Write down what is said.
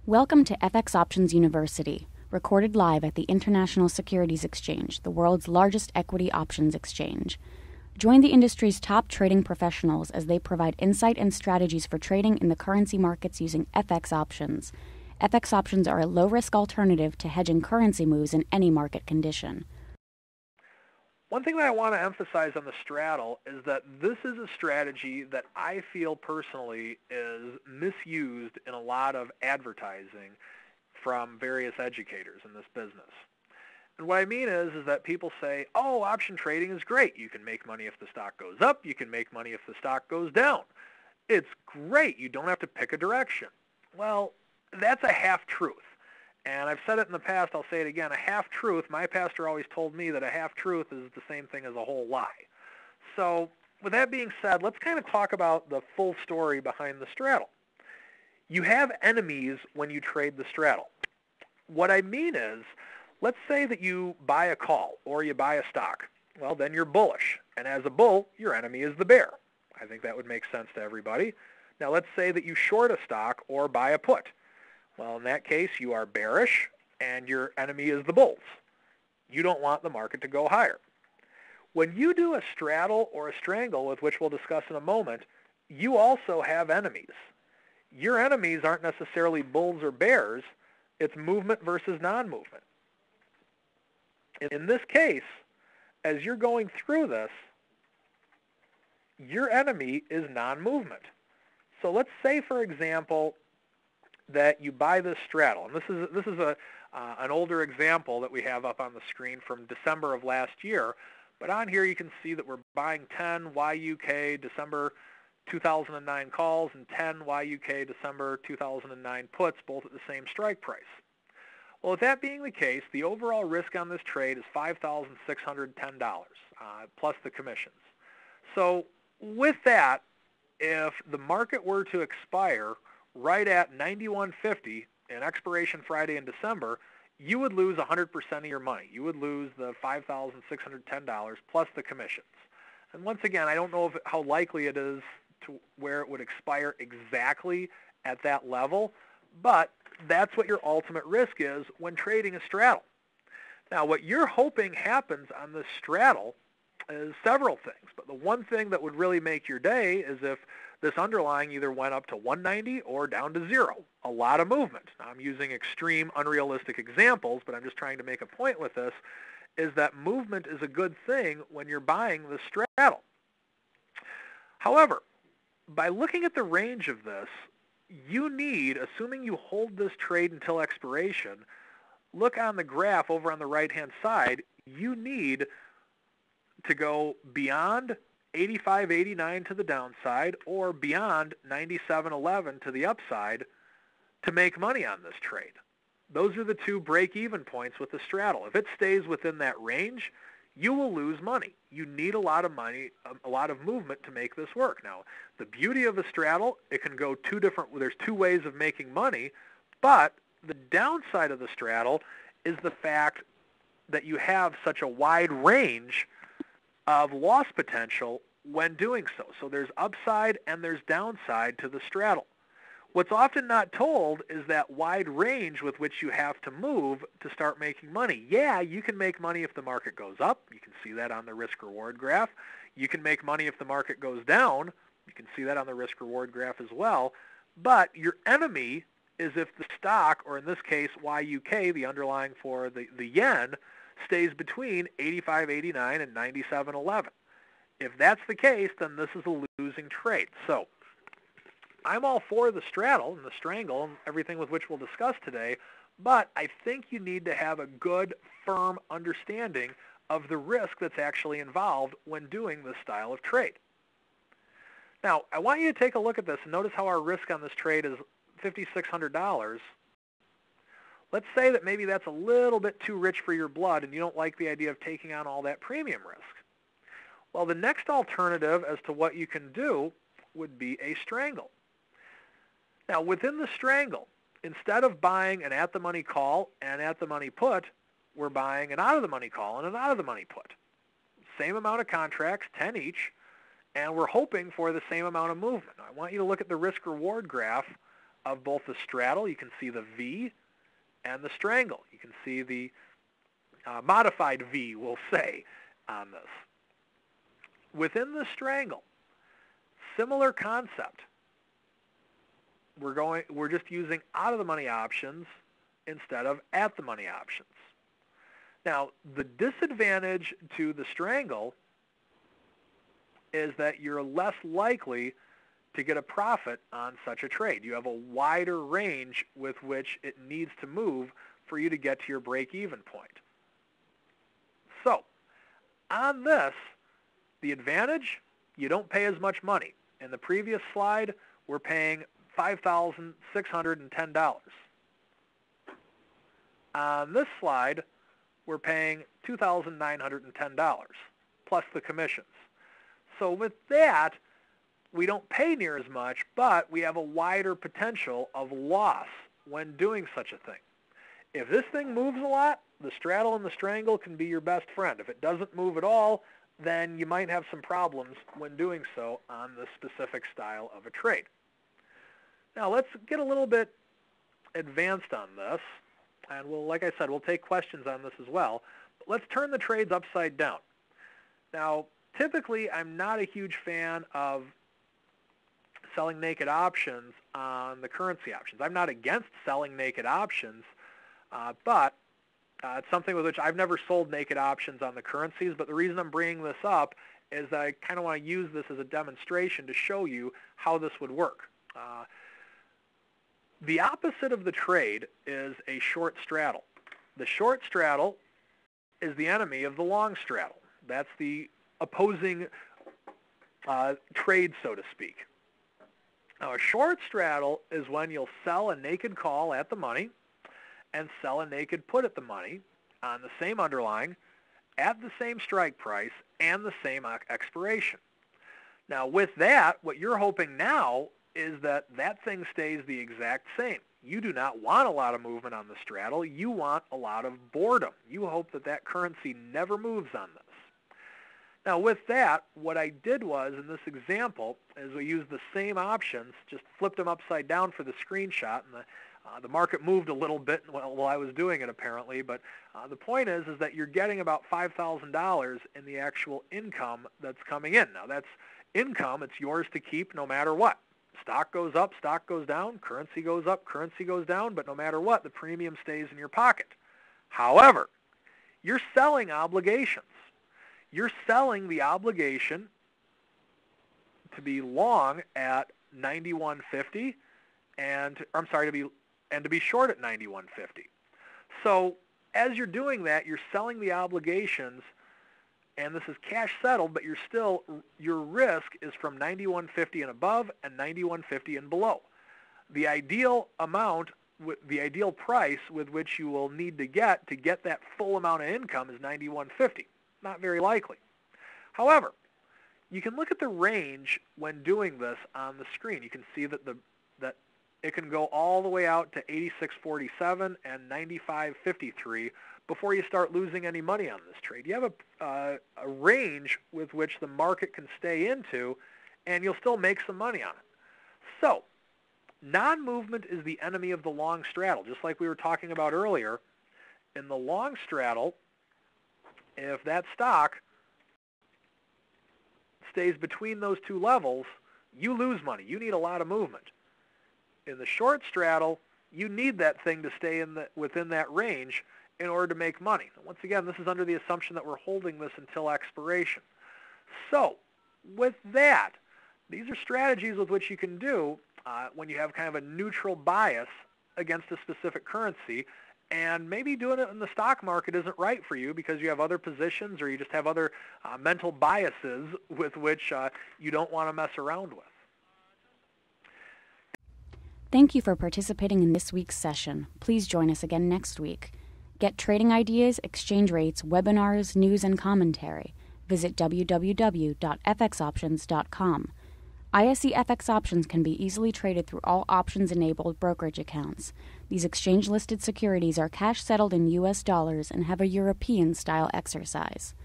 Welcome to FX Options University, recorded live at the International Securities Exchange, the world's largest equity options exchange. Join the industry's top trading professionals as they provide insight and strategies for trading in the currency markets using FX options. FX options are a low-risk alternative to hedging currency moves in any market condition. One thing that I want to emphasize on the straddle is that this is a strategy that I feel personally is misused in a lot of advertising from various educators in this business. And what I mean is that people say, oh, option trading is great. You can make money if the stock goes up. You can make money if the stock goes down. It's great. You don't have to pick a direction. Well, that's a half-truth. And I've said it in the past, I'll say it again, a half-truth, my pastor always told me that a half-truth is the same thing as a whole lie. So with that being said, let's kind of talk about the full story behind the straddle. You have enemies when you trade the straddle. What I mean is, let's say that you buy a call or you buy a stock. Well, then you're bullish. And as a bull, your enemy is the bear. I think that would make sense to everybody. Now let's say that you short a stock or buy a put. Well, in that case, you are bearish, and your enemy is the bulls. You don't want the market to go higher. When you do a straddle or a strangle, with which we'll discuss in a moment, you also have enemies. Your enemies aren't necessarily bulls or bears. It's movement versus non-movement. In this case, as you're going through this, your enemy is non-movement. So let's say, for example, that you buy this straddle. And this is an older example that we have up on the screen from December of last year. But on here you can see that we're buying 10 YUK December 2009 calls and 10 YUK December 2009 puts, both at the same strike price. Well, with that being the case, the overall risk on this trade is $5,610 plus the commissions. So with that, if the market were to expire right at 91.50 in expiration Friday in December, you would lose 100% of your money. You would lose the $5,610 plus the commissions. And once again, I don't know how likely it is to where it would expire exactly at that level, but that's what your ultimate risk is when trading a straddle. Now, what you're hoping happens on this straddle is several things, but the one thing that would really make your day is if this underlying either went up to 190 or down to 0. A lot of movement. Now, I'm using extreme, unrealistic examples, but I'm just trying to make a point with this, is that movement is a good thing when you're buying the straddle. However, by looking at the range of this, you need, assuming you hold this trade until expiration, look on the graph over on the right-hand side, you need to go beyond 85.89 to the downside or beyond 97.11 to the upside to make money on this trade. Those are the two break-even points with the straddle. If it stays within that range, you will lose money. You need a lot of money, a lot of movement to make this work. Now, the beauty of a straddle, it can go there's two ways of making money, but the downside of the straddle is the fact that you have such a wide range of loss potential when doing so. So there's upside and there's downside to the straddle. What's often not told is that wide range with which you have to move to start making money. Yeah, you can make money if the market goes up. You can see that on the risk-reward graph. You can make money if the market goes down. You can see that on the risk-reward graph as well. But your enemy is if the stock, or in this case YUK, the underlying for the yen, stays between 85.89 and 97.11. If that's the case, then this is a losing trade. So I'm all for the straddle and the strangle and everything with which we'll discuss today, but I think you need to have a good, firm understanding of the risk that's actually involved when doing this style of trade. Now, I want you to take a look at this and notice how our risk on this trade is $5,600. Let's say that maybe that's a little bit too rich for your blood and you don't like the idea of taking on all that premium risk. Well, the next alternative as to what you can do would be a strangle. Now, within the strangle, instead of buying an at-the-money call and at-the-money put, we're buying an out-of-the-money call and an out-of-the-money put. Same amount of contracts, 10 each, and we're hoping for the same amount of movement. Now, I want you to look at the risk-reward graph of both the straddle. You can see the V and the strangle. You can see the modified V, we'll say, on this. Within the strangle, similar concept. We're just using out of the money options instead of at the money options. Now, the disadvantage to the strangle is that you're less likely to get a profit on such a trade. You have a wider range with which it needs to move for you to get to your break-even point. So, on this, the advantage, you don't pay as much money. In the previous slide, we're paying $5,610. On this slide, we're paying $2,910 plus the commissions. So with that, we don't pay near as much, but we have a wider potential of loss when doing such a thing. If this thing moves a lot, the straddle and the strangle can be your best friend. If it doesn't move at all, then you might have some problems when doing so on this specific style of a trade. Now let's get a little bit advanced on this, and like I said, we'll take questions on this as well. But let's turn the trades upside down. Now, typically, I'm not a huge fan of selling naked options on the currency options. I'm not against selling naked options, but it's something with which I've never sold naked options on the currencies. But the reason I'm bringing this up is that I kind of want to use this as a demonstration to show you how this would work. The opposite of the trade is a short straddle. The short straddle is the enemy of the long straddle. That's the opposing trade, so to speak. Now, a short straddle is when you'll sell a naked call at the money and sell a naked put at the money on the same underlying, at the same strike price, and the same expiration. Now, with that, what you're hoping now is that that thing stays the exact same. You do not want a lot of movement on the straddle. You want a lot of boredom. You hope that that currency never moves on this. Now, with that, what I did was, in this example, is we used the same options, just flipped them upside down for the screenshot, and the market moved a little bit while I was doing it, apparently. But the point is that you're getting about $5,000 in the actual income that's coming in. Now, that's income. It's yours to keep no matter what. Stock goes up, stock goes down, currency goes up, currency goes down, but no matter what, the premium stays in your pocket. However, you're selling obligations. You're selling the obligation to be long at 91.50 and to be short at 91.50. So as you're doing that, you're selling the obligations, and this is cash settled, but your risk is from 91.50 and above and 91.50 and below. The ideal amount, the ideal price with which you will need to get that full amount of income is 91.50. Not very likely. However, you can look at the range when doing this on the screen. You can see that that it can go all the way out to 86.47 and 95.53 before you start losing any money on this trade. You have a range with which the market can stay into, and you'll still make some money on it. So, non-movement is the enemy of the long straddle, just like we were talking about earlier. In the long straddle, if that stock stays between those two levels, you lose money. You need a lot of movement. In the short straddle, you need that thing to stay within that range in order to make money. Once again, this is under the assumption that we're holding this until expiration. So, with that, these are strategies with which you can do when you have kind of a neutral bias against a specific currency, and maybe doing it in the stock market isn't right for you because you have other positions or you just have other mental biases with which you don't want to mess around with. Thank you for participating in this week's session. Please join us again next week. Get trading ideas, exchange rates, webinars, news, and commentary. Visit www.fxoptions.com. ISE FX options can be easily traded through all options-enabled brokerage accounts. These exchange-listed securities are cash-settled in U.S. dollars and have a European-style exercise.